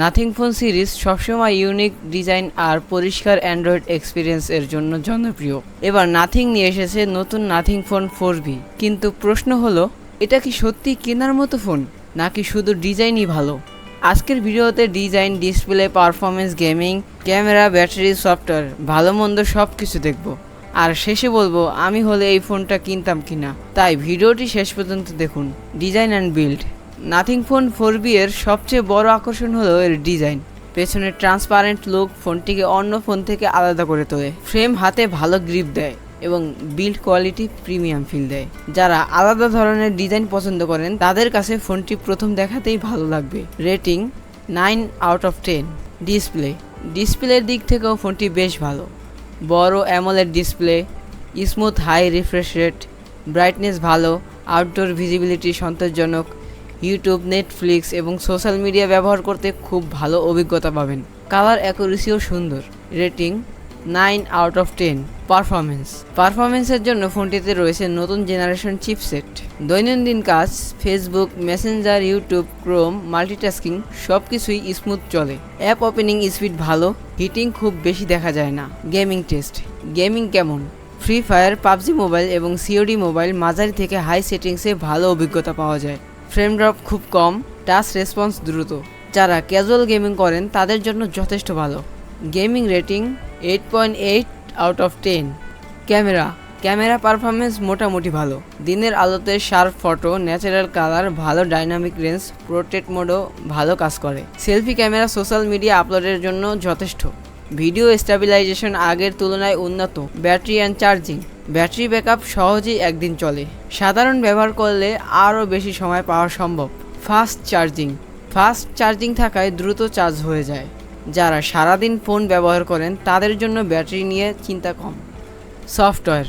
Nothing phone series সবসময় unique design আর পরিষ্কার Android experience এর জন্য জনপ্রিয়। এবার নাথিং নিয়ে এসেছে নতুন নাথিং ফোন 4B। কিন্তু প্রশ্ন হলো, এটা কি সত্যি কেনার মতো ফোন, নাকি শুধু ডিজাইনই ভালো? আজকের ভিডিওতে design, display, performance, gaming, camera, battery, software, ভালো মন্দ সব কিছু দেখব। আর শেষে বলবো আমি হলে এই ফোনটা কিনতাম কিনা। তাই ভিডিওটি শেষ পর্যন্ত দেখুন। Design and build. Nothing phone 4B এর সবচেয়ে বড় আকর্ষণ হলো এর ডিজাইন। পেছনের ট্রান্সপারেন্ট লুক ফোনটিকে অন্য ফোন থেকে আলাদা করে তোলে। ফ্রেম হাতে ভালো গ্রিপ দেয় এবং বিল্ড কোয়ালিটি প্রিমিয়াম ফিল দেয়। যারা আলাদা ধরনের ডিজাইন পছন্দ করেন তাদের কাছে ফোনটি প্রথম দেখাতেই ভালো লাগবে। রেটিং 9/10। ডিসপ্লের দিক থেকেও ফোনটি বেশ ভালো। বড় AMOLED display, smooth high refresh rate, brightness ভালো, আউটডোর ভিজিবিলিটি সন্তোষজনক। ইউটিউব, নেটফ্লিক্স এবং সোশ্যাল মিডিয়া ব্যবহার করতে খুব ভালো অভিজ্ঞতা পাবেন। কালার অ্যাকুরেসিও সুন্দর। রেটিং 9/10। পারফরমেন্সের জন্য ফোনটিতে রয়েছে নতুন জেনারেশন চিপসেট। দৈনন্দিন কাজ, Facebook, Messenger, YouTube, Chrome, multitasking সব কিছুই স্মুথ চলে। অ্যাপ ওপেনিং স্পিড ভালো, হিটিং খুব বেশি দেখা যায় না। গেমিং কেমন? ফ্রি ফায়ার, পাবজি মোবাইল এবং সিওডি মোবাইল মাঝারি থেকে হাই সেটিংসে ভালো অভিজ্ঞতা পাওয়া যায়। ফ্রেম ড্রপ খুব কম, টাচ রেসপন্স দ্রুত। যারা ক্যাজুয়াল গেমিং করেন তাদের জন্য যথেষ্ট ভালো। Gaming rating 8.8/10। ক্যামেরা পারফরমেন্স মোটামুটি ভালো। দিনের আলোতে শার্প ফটো, ন্যাচারাল কালার, ভালো ডাইনামিক রেঞ্জ, পোর্ট্রেট মোডও ভালো কাজ করে। সেলফি ক্যামেরা সোশ্যাল মিডিয়া আপলোডের জন্য যথেষ্ট। ভিডিও স্টেবিলাইজেশন আগের তুলনায় উন্নত। Battery and charging. Battery backup সহজেই একদিন চলে। সাধারণ ব্যবহার করলে আরও বেশি সময় পাওয়া সম্ভব। ফাস্ট চার্জিং থাকায় দ্রুত চার্জ হয়ে যায়। যারা সারাদিন ফোন ব্যবহার করেন তাদের জন্য ব্যাটারি নিয়ে চিন্তা কম। সফটওয়্যার।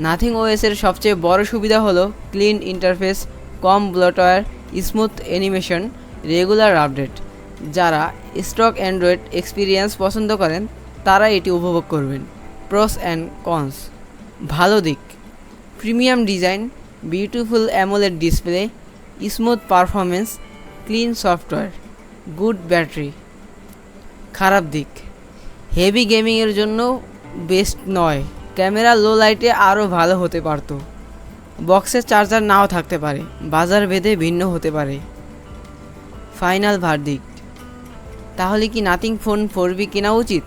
নাথিং ওএসের সবচেয়ে বড় সুবিধা হলো ক্লিন ইন্টারফেস, কম bloatware, smooth animation, regular update. যারা স্টক অ্যান্ড্রয়েড এক্সপিরিয়েন্স পছন্দ করেন তারা এটি উপভোগ করবেন। Pros and cons. ভালো দিক: premium design, beautiful AMOLED display, smooth performance, clean software, good battery. খারাপ দিক: হেভি গেমিংয়ের জন্য বেস্ট নয়। ক্যামেরা লো লাইটে আরও ভালো হতে পারত। বক্সে চার্জার নাও থাকতে পারে, বাজার ভেদে ভিন্ন হতে পারে। ফাইনাল ভার্ডিক্ট: তাহলে কি নাথিং ফোন 4B কেনা উচিত?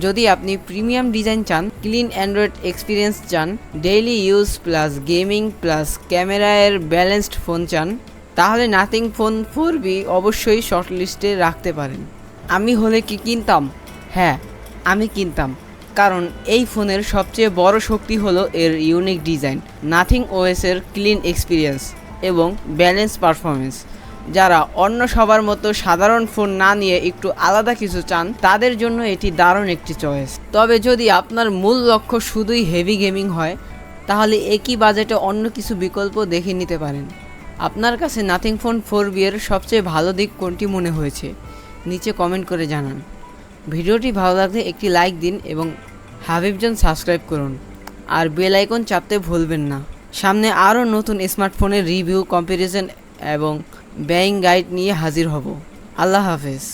যদি আপনি প্রিমিয়াম ডিজাইন চান, ক্লিন অ্যান্ড্রয়েড এক্সপিরিয়েন্স চান, daily use plus gaming plus ক্যামেরার ব্যালেন্সড ফোন চান, তাহলে নাথিং ফোন 4B অবশ্যই শর্টলিস্টে রাখতে পারেন। আমি হলে কি কিনতাম? হ্যাঁ, আমি কিনতাম। কারণ এই ফোনের সবচেয়ে বড় শক্তি হলো এর ইউনিক ডিজাইন, নাথিং ওএসের ক্লিন এক্সপিরিয়েন্স এবং ব্যালেন্স পারফরমেন্স। যারা অন্য সবার মতো সাধারণ ফোন না নিয়ে একটু আলাদা কিছু চান তাদের জন্য এটি দারুণ একটি চয়েস। তবে যদি আপনার মূল লক্ষ্য শুধুই হেভি গেমিং হয়, তাহলে একই বাজেটে অন্য কিছু বিকল্প দেখে নিতে পারেন। আপনার কাছে নাথিং ফোন 4B এর সবচেয়ে ভালো দিক কোনটি মনে হয়েছে নিচে কমেন্ট করে জানান। ভিডিওটি ভালো লাগলে একটি লাইক দিন এবং হাবিবজন সাবস্ক্রাইব করুন আর বেল আইকন চাপতে ভুলবেন না। সামনে আরও নতুন স্মার্টফোনের রিভিউ, কম্প্যারিজন এবং বাইং গাইড নিয়ে হাজির হব। আল্লাহ হাফেজ।